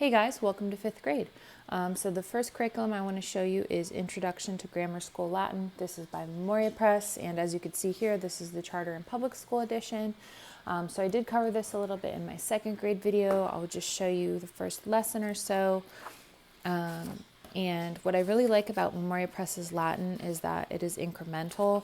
Hey guys, welcome to 5th grade. So the first curriculum I want to show you is Introduction to Grammar School Latin. This is by Memoria Press, and as you can see here, this is the Charter and Public School edition. So I did cover this a little bit in my 2nd grade video. I'll just show you the first lesson or so. And what I really like about Memoria Press's Latin is that it is incremental,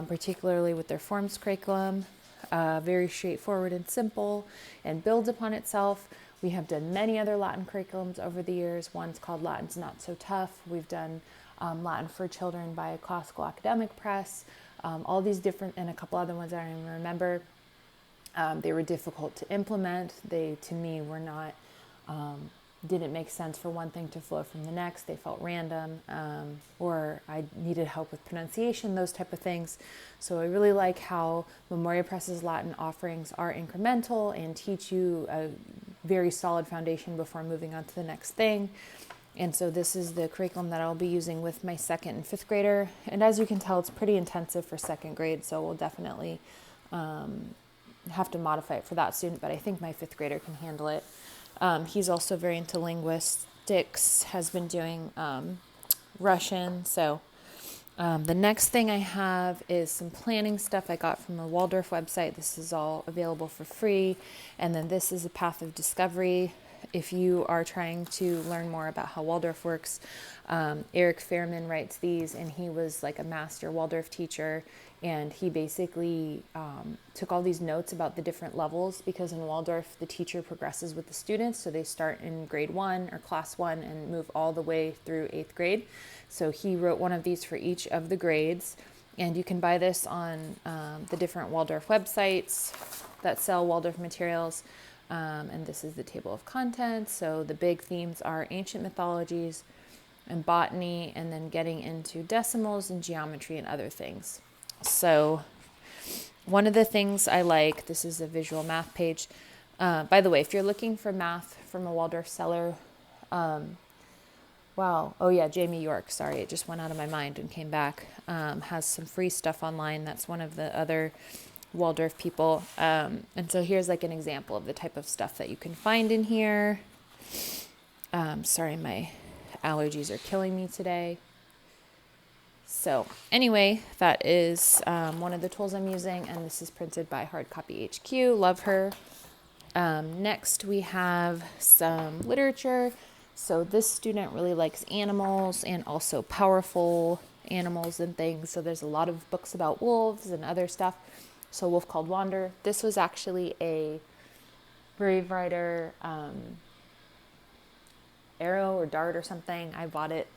particularly with their forms curriculum. Very straightforward and simple, and builds upon itself. We have done many other Latin curriculums over the years. One's called Latin's Not So Tough. We've done Latin for Children by a Classical Academic Press. All these different, and a couple other ones I don't even remember. They were difficult to implement. They, to me, were not, didn't make sense for one thing to flow from the next. They felt random, or I needed help with pronunciation, those type of things. So I really like how Memoria Press's Latin offerings are incremental and teach you a very solid foundation before moving on to the next thing. And so this is the curriculum that I'll be using with my 2nd and 5th grader. And as you can tell, it's pretty intensive for 2nd grade, so we'll definitely have to modify it for that student, but I think my 5th grader can handle it. He's also very into linguistics, has been doing Russian. So the next thing I have is some planning stuff I got from the Waldorf website. This is all available for free. And then this is a path of discovery. If you are trying to learn more about how Waldorf works, Eric Fairman writes these, and he was like a master Waldorf teacher. And he basically took all these notes about the different levels, because in Waldorf, the teacher progresses with the students. So they start in grade 1 or class 1 and move all the way through 8th grade. So he wrote one of these for each of the grades. And you can buy this on the different Waldorf websites that sell Waldorf materials. And this is the table of contents. So the big themes are ancient mythologies and botany, and then getting into decimals and geometry and other things. So one of the things I like, this is a visual math page. By the way, if you're looking for math from a Waldorf seller, Jamie York, sorry, it just went out of my mind and came back, has some free stuff online. That's one of the other Waldorf people. And so here's like an example of the type of stuff that you can find in here. Sorry, my allergies are killing me today. So anyway, that is one of the tools I'm using, and this is printed by Hard Copy HQ. Love her. Next, we have some literature. So this student really likes animals and also powerful animals and things. So there's a lot of books about wolves and other stuff. So Wolf Called Wander. This was actually a Brave Rider arrow or dart or something. I bought it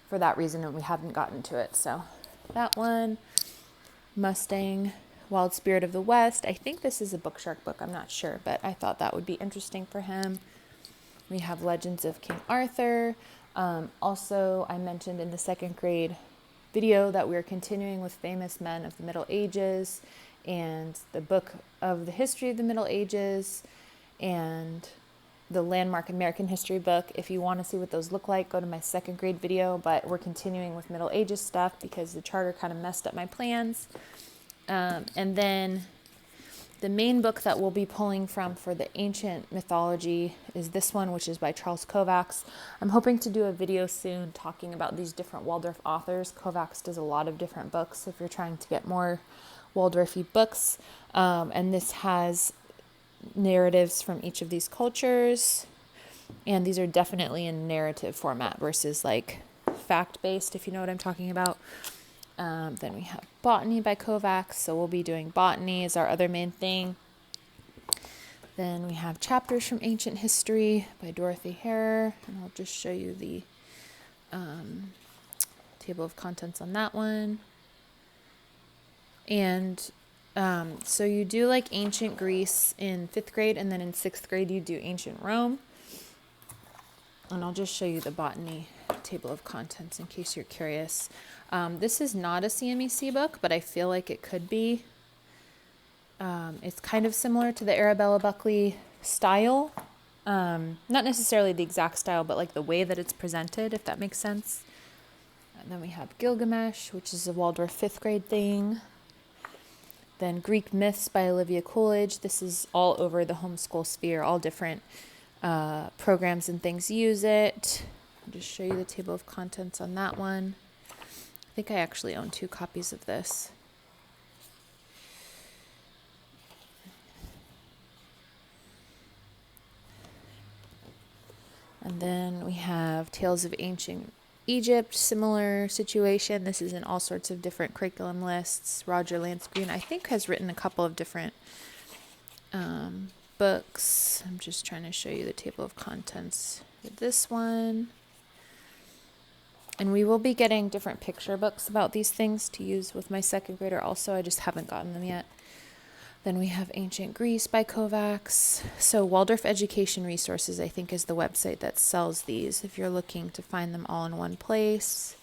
for that reason, and we haven't gotten to it. So that one, Mustang, Wild Spirit of the West. I think this is a Bookshark book. I'm not sure, but I thought that would be interesting for him. We have Legends of King Arthur. Also, I mentioned in the 2nd grade video that we're continuing with Famous Men of the Middle Ages and the book of the history of the Middle Ages and the landmark American history book. If you want to see what those look like, go to my 2nd grade video, but we're continuing with Middle Ages stuff because the charter kind of messed up my plans. And then the main book that we'll be pulling from for the ancient mythology is this one, which is by Charles Kovacs. I'm hoping to do a video soon talking about these different Waldorf authors. Kovacs does a lot of different books if you're trying to get more Waldorfy books. And this has narratives from each of these cultures, and these are definitely in narrative format versus like fact-based, if you know what I'm talking about. Then we have Botany by Kovacs, so we'll be doing botany as our other main thing. Then we have Chapters from Ancient History by Dorothy Hare, and I'll just show you the table of contents on that one. And so you do like ancient Greece in 5th grade, and then in 6th grade you do ancient Rome. And I'll just show you the botany table of contents in case you're curious. This is not a CMEC book, but I feel like it could be. It's kind of similar to the Arabella Buckley style. Not necessarily the exact style, but like the way that it's presented, if that makes sense. And then we have Gilgamesh, which is a Waldorf 5th grade thing. Then Greek Myths by Olivia Coolidge. This is all over the homeschool sphere, all different programs and things use it. I'll just show you the table of contents on that one. I think I actually own 2 copies of this. And then we have Tales of Ancient Egypt, similar situation. This is in all sorts of different curriculum lists. Roger Lance Green, I think, has written a couple of different books. I'm just trying to show you the table of contents with this one. And we will be getting different picture books about these things to use with my 2nd grader also. I just haven't gotten them yet. Then we have Ancient Greece by Kovacs. So Waldorf Education Resources, I think, is the website that sells these if you're looking to find them all in one place.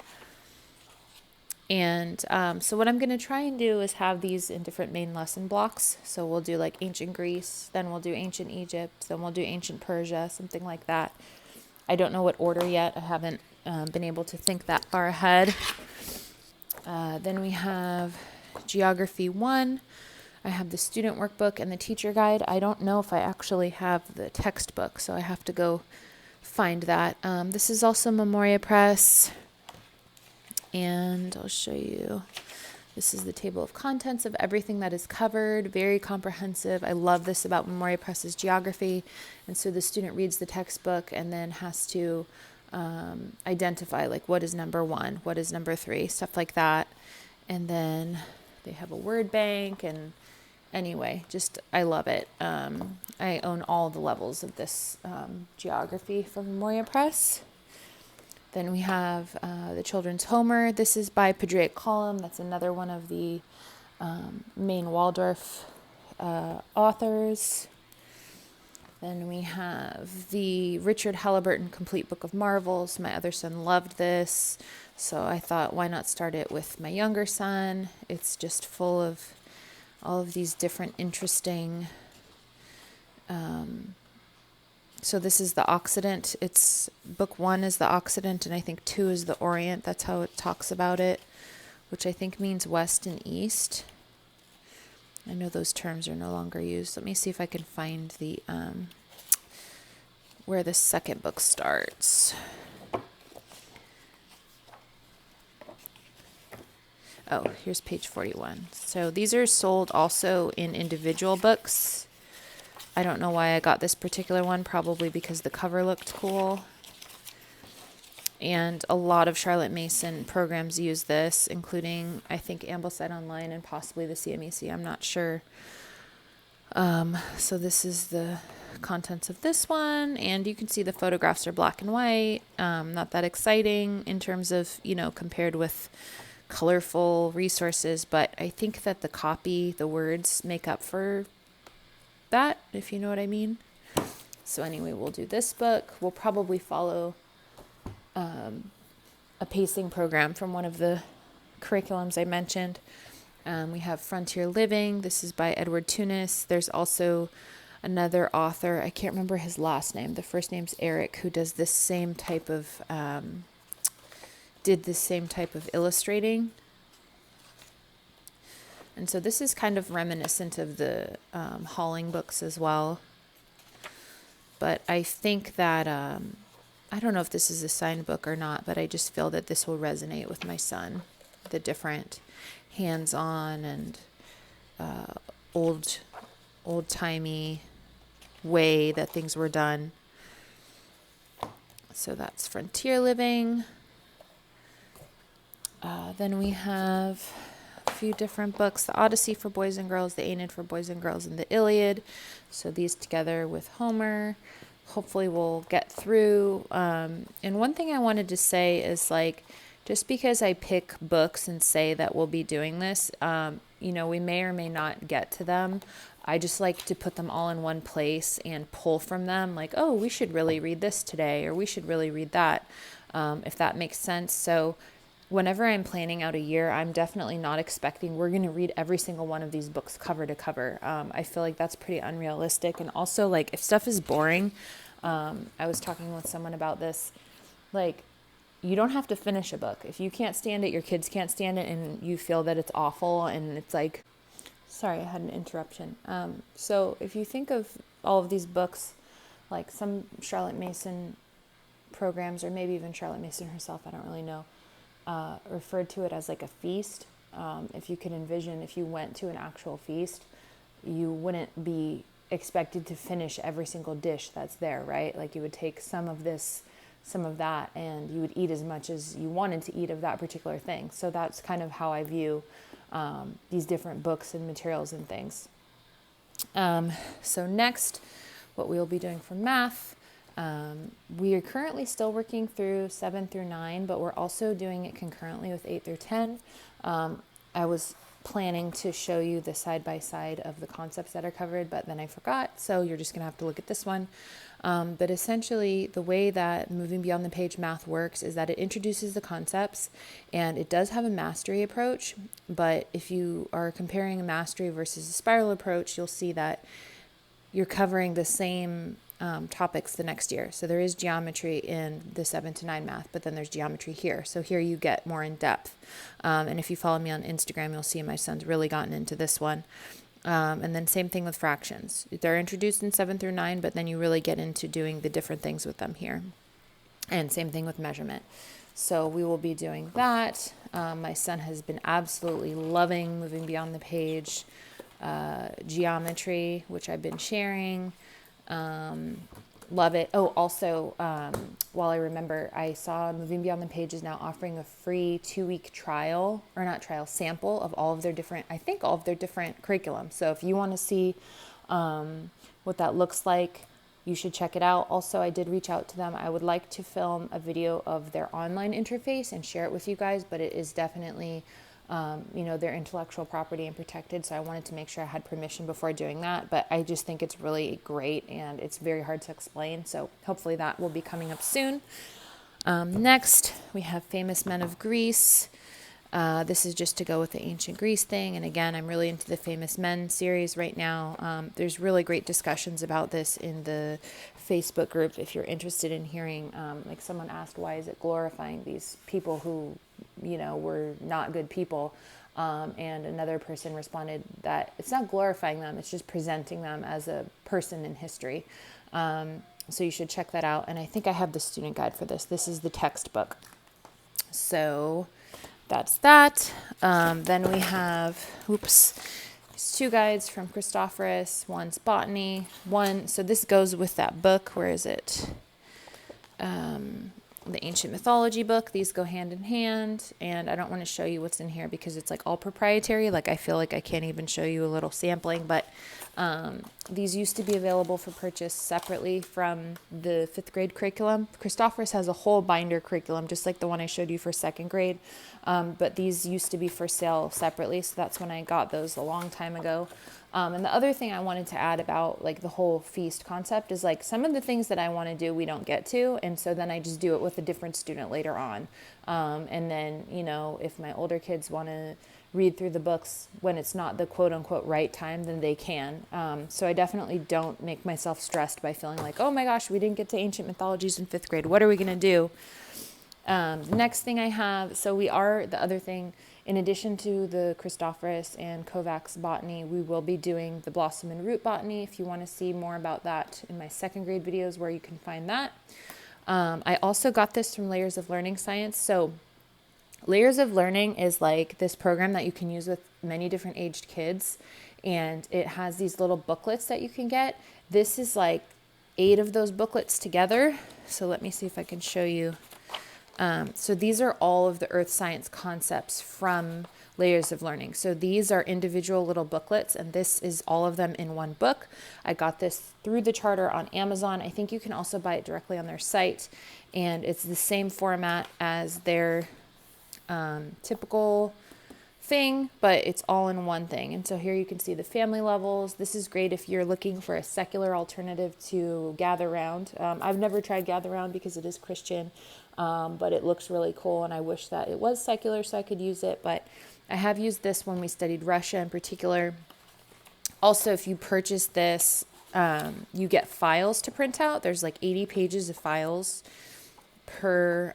And so what I'm going to try and do is have these in different main lesson blocks. So we'll do like Ancient Greece, then we'll do Ancient Egypt, then we'll do Ancient Persia, something like that. I don't know what order yet. I haven't been able to think that far ahead. Then we have Geography 1. I have the student workbook and the teacher guide. I don't know if I actually have the textbook, so I have to go find that. This is also Memoria Press. And I'll show you. This is the table of contents of everything that is covered. Very comprehensive. I love this about Memoria Press's geography. And so the student reads the textbook and then has to identify, like, what is number 1, what is number 3, stuff like that. And then they have a word bank. And anyway, just I love it. I own all the levels of this geography from Memoria Press. Then we have the Children's Homer. This is by Padraic Colum. That's another one of the main Waldorf authors. Then we have the Richard Halliburton Complete Book of Marvels. My other son loved this, so I thought, why not start it with my younger son? It's just full of all of these different interesting... So this is the Occident. It's book 1 is the Occident, and I think 2 is the Orient. That's how it talks about it, which I think means West and East. I know those terms are no longer used. Let me see if I can find the where the 2nd book starts. Oh, here's page 41. So these are sold also in individual books. I don't know why I got this particular one, probably because the cover looked cool. And a lot of Charlotte Mason programs use this, including, I think, Ambleside Online and possibly the CMEC. I'm not sure. So this is the contents of this one. And you can see the photographs are black and white. Not that exciting in terms of, compared with colorful resources. But I think that the copy, the words, make up for that, if you know what I mean. So anyway, we'll do this book. We'll probably follow a pacing program from one of the curriculums I mentioned. We have Frontier Living. This is by Edward Tunis. There's also another author. I can't remember his last name. The first name's Eric, who does this same type of illustrating. And so this is kind of reminiscent of the Halling books as well. But I think that, I don't know if this is a signed book or not, but I just feel that this will resonate with my son. The different hands-on and old-timey way that things were done. So that's Frontier Living. Then we have a few different books. The Odyssey for boys and girls, the Aeneid for boys and girls, and the Iliad. So these together with Homer. Hopefully we'll get through. And one thing I wanted to say is, like, just because I pick books and say that we'll be doing this, we may or may not get to them. I just like to put them all in one place and pull from them, like, oh, we should really read this today, or we should really read that, if that makes sense. So whenever I'm planning out a year, I'm definitely not expecting we're going to read every single one of these books cover to cover. I feel like that's pretty unrealistic. And also, like, if stuff is boring, I was talking with someone about this, like, you don't have to finish a book. If you can't stand it, your kids can't stand it, and you feel that it's awful, and it's like, sorry, I had an interruption. So if you think of all of these books like some Charlotte Mason programs, or maybe even Charlotte Mason herself, I don't really know, referred to it as like a feast. If you can envision, if you went to an actual feast, you wouldn't be expected to finish every single dish that's there, right? Like you would take some of this, some of that, and you would eat as much as you wanted to eat of that particular thing. So that's kind of how I view these different books and materials and things. So next, what we will be doing for math, we are currently still working through 7 through 9, but we're also doing it concurrently with 8 through 10. I was planning to show you the side-by-side of the concepts that are covered, but then I forgot, so you're just going to have to look at this one. But essentially, the way that Moving Beyond the Page math works is that it introduces the concepts, and it does have a mastery approach, but if you are comparing a mastery versus a spiral approach, you'll see that you're covering the same topics the next year. So there is geometry in the 7 to 9 math, but then there's geometry here. So here you get more in depth. And if you follow me on Instagram, you'll see my son's really gotten into this one. And then same thing with fractions. They're introduced in 7 through 9, but then you really get into doing the different things with them here. And same thing with measurement. So we will be doing that. My son has been absolutely loving Moving Beyond the Page, geometry, which I've been sharing. Love it. Oh, also, while I remember, I saw Moving Beyond the Page is now offering a free 2-week trial, or not trial, sample of all of their different, I think all of their different curriculum. So if you want to see what that looks like, you should check it out. Also, I did reach out to them. I would like to film a video of their online interface and share it with you guys, but it is definitely their intellectual property and protected. So I wanted to make sure I had permission before doing that. But I just think it's really great and it's very hard to explain. So hopefully that will be coming up soon. Next, we have Famous Men of Greece. This is just to go with the ancient Greece thing. And again, I'm really into the Famous Men series right now. There's really great discussions about this in the Facebook group. If you're interested in hearing, like someone asked, why is it glorifying these people who, were not good people? And another person responded that it's not glorifying them. It's just presenting them as a person in history. So you should check that out. And I think I have the student guide for this. This is the textbook. So that's that. Then we have, there's 2 guides from Christophorus. One's botany. So this goes with that book. Where is it? The ancient mythology book. These go hand in hand. And I don't want to show you what's in here because it's like all proprietary. Like I feel like I can't even show you a little sampling. But these used to be available for purchase separately from the 5th grade curriculum. Christophorus has a whole binder curriculum, just like the one I showed you for 2nd grade. But these used to be for sale separately. So that's when I got those a long time ago. And the other thing I wanted to add about like the whole feast concept is like some of the things that I want to do, we don't get to. And so then I just do it with a different student later on. And then, if my older kids want to read through the books when it's not the quote unquote right time, then they can. So I definitely don't make myself stressed by feeling like, oh my gosh, we didn't get to ancient mythologies in 5th grade. What are we going to do? Next thing I have, the other thing, in addition to the Christophorus and Kovacs botany, we will be doing the blossom and root botany. If you want to see more about that in my 2nd grade videos, where you can find that. I also got this from Layers of Learning Science. So Layers of Learning is like this program that you can use with many different aged kids. And it has these little booklets that you can get. This is like 8 of those booklets together. So let me see if I can show you. So these are all of the earth science concepts from Layers of Learning. So these are individual little booklets, and this is all of them in one book. I got this through the charter on Amazon. I think you can also buy it directly on their site, and it's the same format as their typical thing, but it's all in one thing. And so here you can see the family levels. This is great if you're looking for a secular alternative to Gather Round. I've never tried Gather Round because it is Christian, but it looks really cool, and I wish that it was secular so I could use it, but I have used this when we studied Russia in particular. Also, if you purchase this, you get files to print out. There's like 80 pages of files per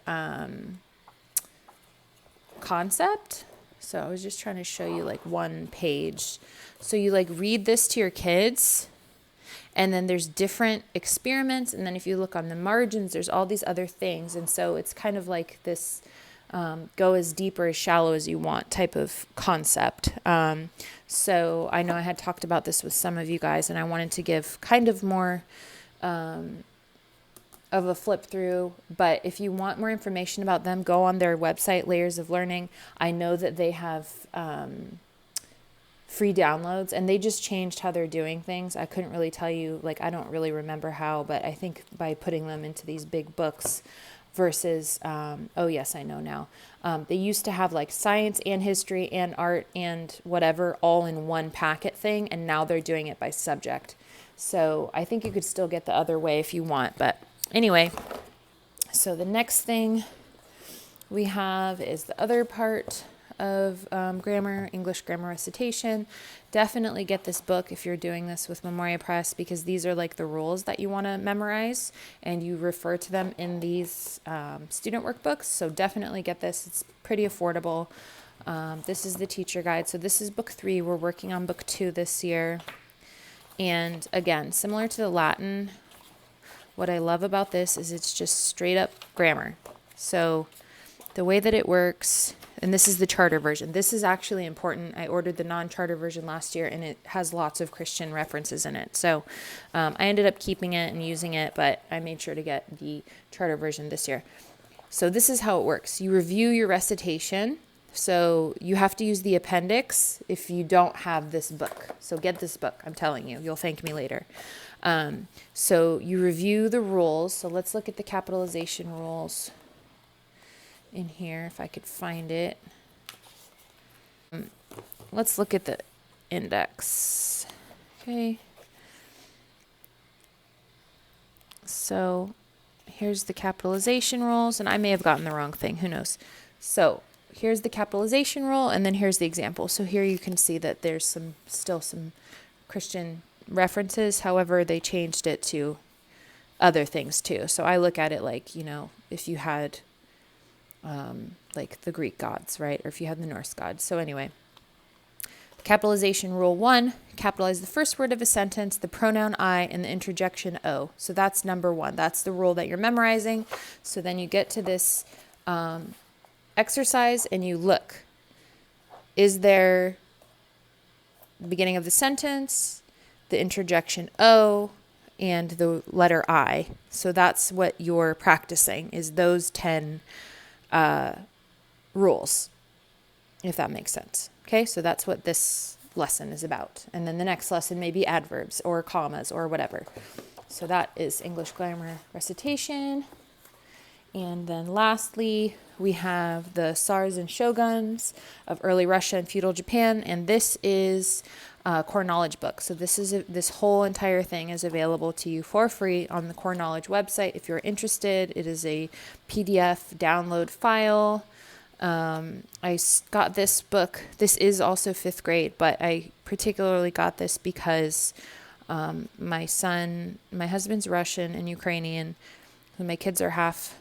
concept. So I was just trying to show you like one page. So you like read this to your kids, And then there's different experiments. And then if you look on the margins, there's all these other things. And so it's kind of like this go as deep or as shallow as you want type of concept. So I know I had talked about this with some of you guys, and I wanted to give kind of more of a flip through. But if you want more information about them, go on their website, Layers of Learning. I know that they have free downloads, and they just changed how they're doing things. I couldn't really tell you, like, I don't really remember how, but I think by putting them into these big books versus, oh yes, I know now. They used to have like science and history and art and whatever all in one packet thing, and now they're doing it by subject. So I think you could still get the other way if you want. But anyway, so the next thing we have is the other part of grammar, English grammar recitation. Definitely get this book if you're doing this with Memoria Press, because these are like the rules that you want to memorize, and you refer to them in these student workbooks. So definitely get this. It's pretty affordable. This is the teacher guide. So this is book 3. We're working on book 2 this year. And again, similar to the Latin, what I love about this is it's just straight up grammar. So the way that it works, and this is the charter version. This is actually important. I ordered the non-charter version last year, and it has lots of Christian references in it. So I ended up keeping it and using it, but I made sure to get the charter version this year. So this is how it works. You review your recitation. So you have to use the appendix if you don't have this book. So get this book. I'm telling you. You'll thank me later. So you review the rules. So let's look at the capitalization rules in here, if I could find it. Let's look at the index. Okay. So here's the capitalization rules, and I may have gotten the wrong thing. Who knows? So here's the capitalization rule, and then here's the example. So here you can see that there's still some Christian references. However, they changed it to other things too. So I look at it like, if you had like the Greek gods, right? Or if you had the Norse gods. So anyway, capitalization rule 1, capitalize the first word of a sentence, the pronoun I, and the interjection O. So that's number 1. That's the rule that you're memorizing. So then you get to this exercise and you look. Is there the beginning of the sentence, the interjection O, and the letter I? So that's what you're practicing, is those 10 rules, if that makes sense. Okay, so that's what this lesson is about. And then the next lesson may be adverbs or commas or whatever. So that is English grammar recitation. And then lastly, we have the Tsars and Shoguns of early Russia and feudal Japan. And this is a core knowledge book. So this whole entire thing is available to you for free on the Core Knowledge website. If you're interested, it is a PDF download file. I got this book. This is also 5th grade, but I particularly got this because my husband's Russian and Ukrainian, who my kids are half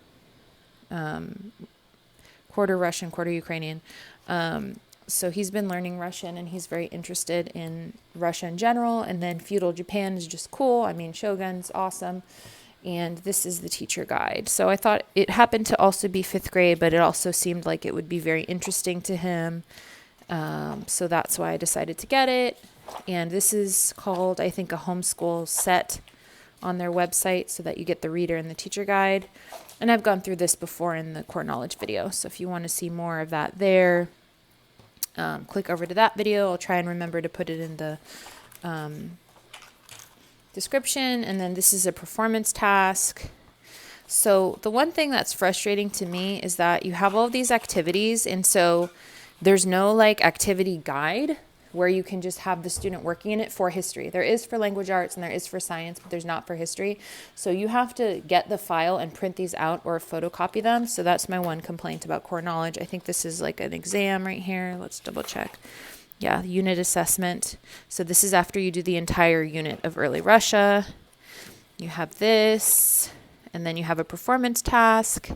quarter Russian, quarter Ukrainian. So he's been learning Russian, and he's very interested in Russia in general. And then feudal Japan is just cool. I mean, Shogun's awesome. And this is the teacher guide. So I thought it happened to also be 5th grade, but it also seemed like it would be very interesting to him. So that's why I decided to get it. And this is called, I think, a homeschool set on their website, so that you get the reader and the teacher guide. And I've gone through this before in the core knowledge video. So if you want to see more of that there, click over to that video. I'll try and remember to put it in the description. And then this is a performance task. So the one thing that's frustrating to me is that you have all these activities, and so there's no like activity guide where you can just have the student working in it for history. There is for language arts and there is for science, but there's not for history. So you have to get the file and print these out or photocopy them. So that's my one complaint about core knowledge. I think this is like an exam right here. Let's double check. Yeah, unit assessment. So this is after you do the entire unit of early Russia. You have this, and then you have a performance task.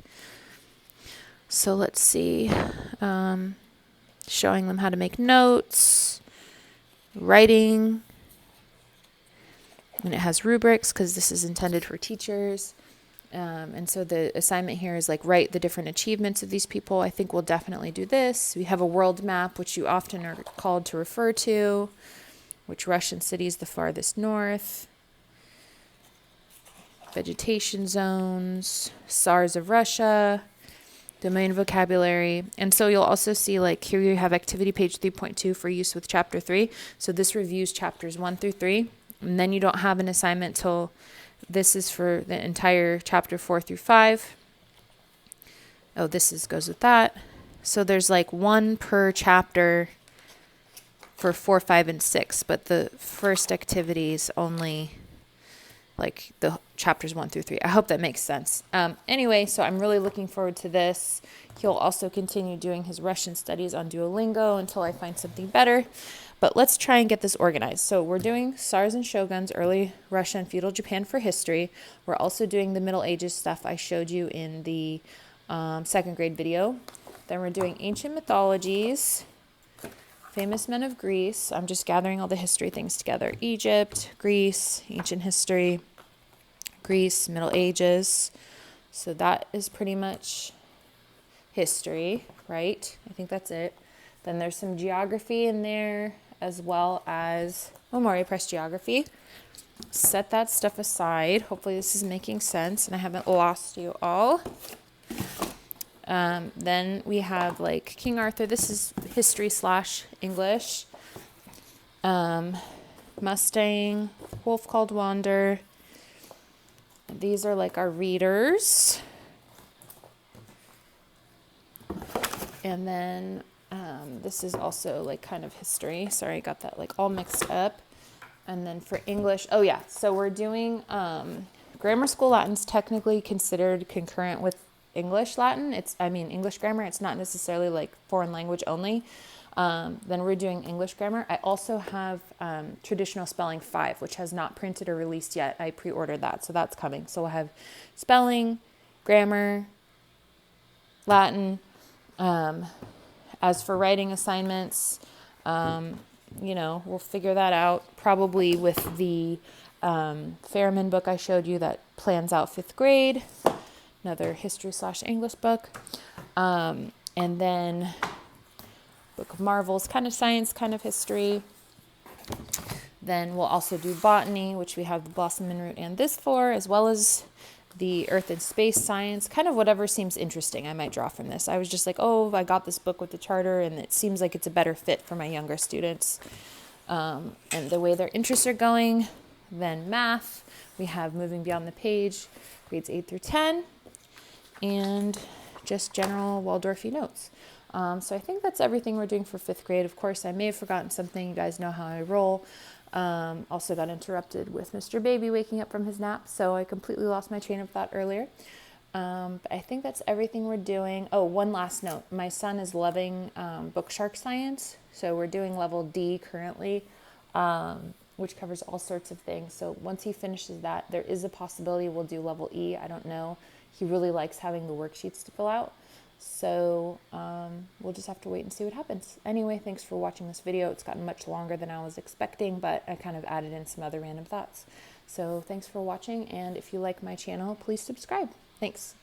So let's see. Showing them how to make notes, writing, And it has rubrics because this is intended for teachers. And so the assignment here is like write the different achievements of these people. I think we'll definitely do this. We have a world map, which you often are called to refer to, which Russian city is the farthest north. Vegetation zones, SARS of Russia, domain vocabulary. And so you'll also see like here you have activity page 3.2 for use with chapter 3. So this reviews chapters 1 through 3. And then you don't have an assignment till this is for the entire chapter 4 through 5. Oh, goes with that. So there's like one per chapter for 4, 5, and 6. But the first activity is only like the chapters 1 through 3. I hope that makes sense. Anyway, so I'm really looking forward to this. He'll also continue doing his Russian studies on Duolingo until I find something better. But let's try and get this organized. So we're doing Tsars and Shoguns, early Russia and feudal Japan for history. We're also doing the Middle Ages stuff I showed you in the 2nd grade video. Then we're doing ancient mythologies, famous men of Greece. I'm just gathering all the history things together. Egypt, Greece, ancient history, Greece, Middle Ages. So that is pretty much history, right? I think that's it. Then there's some geography in there, as well as Maury Press geography. Set that stuff aside. Hopefully this is making sense and I haven't lost you all. Then we have like King Arthur. This is history / English. Mustang, Wolf Called Wander. These are like our readers. And then this is also like kind of history. Sorry, I got that like all mixed up. And then for English, oh yeah, so we're doing grammar school Latin's technically considered concurrent with English Latin. English grammar. It's not necessarily like foreign language only. Then we're doing English grammar. I also have traditional spelling 5, which has not printed or released yet. I pre-ordered that, so that's coming. So we'll have spelling, grammar, Latin. As for writing assignments, we'll figure that out probably with the Fairman book I showed you that plans out 5th grade, another history / English book. And then Book of Marvels, kind of science, kind of history. Then we'll also do botany, which we have the blossom and root and this for, as well as the earth and space science, kind of whatever seems interesting I might draw from this. I was just like, oh, I got this book with the charter and it seems like it's a better fit for my younger students and the way their interests are going. Then math, we have moving beyond the page, grades 8 through 10, and just general Waldorfy notes. So I think that's everything we're doing for 5th grade. Of course, I may have forgotten something. You guys know how I roll. Also got interrupted with Mr. Baby waking up from his nap, so I completely lost my train of thought earlier. But I think that's everything we're doing. Oh, one last note. My son is loving book shark science, so we're doing level D currently, which covers all sorts of things. So once he finishes that, there is a possibility we'll do level E. I don't know. He really likes having the worksheets to fill out. So we'll just have to wait and see what happens. Anyway, thanks for watching this video. It's gotten much longer than I was expecting, but I kind of added in some other random thoughts. So thanks for watching, and if you like my channel, please subscribe. Thanks.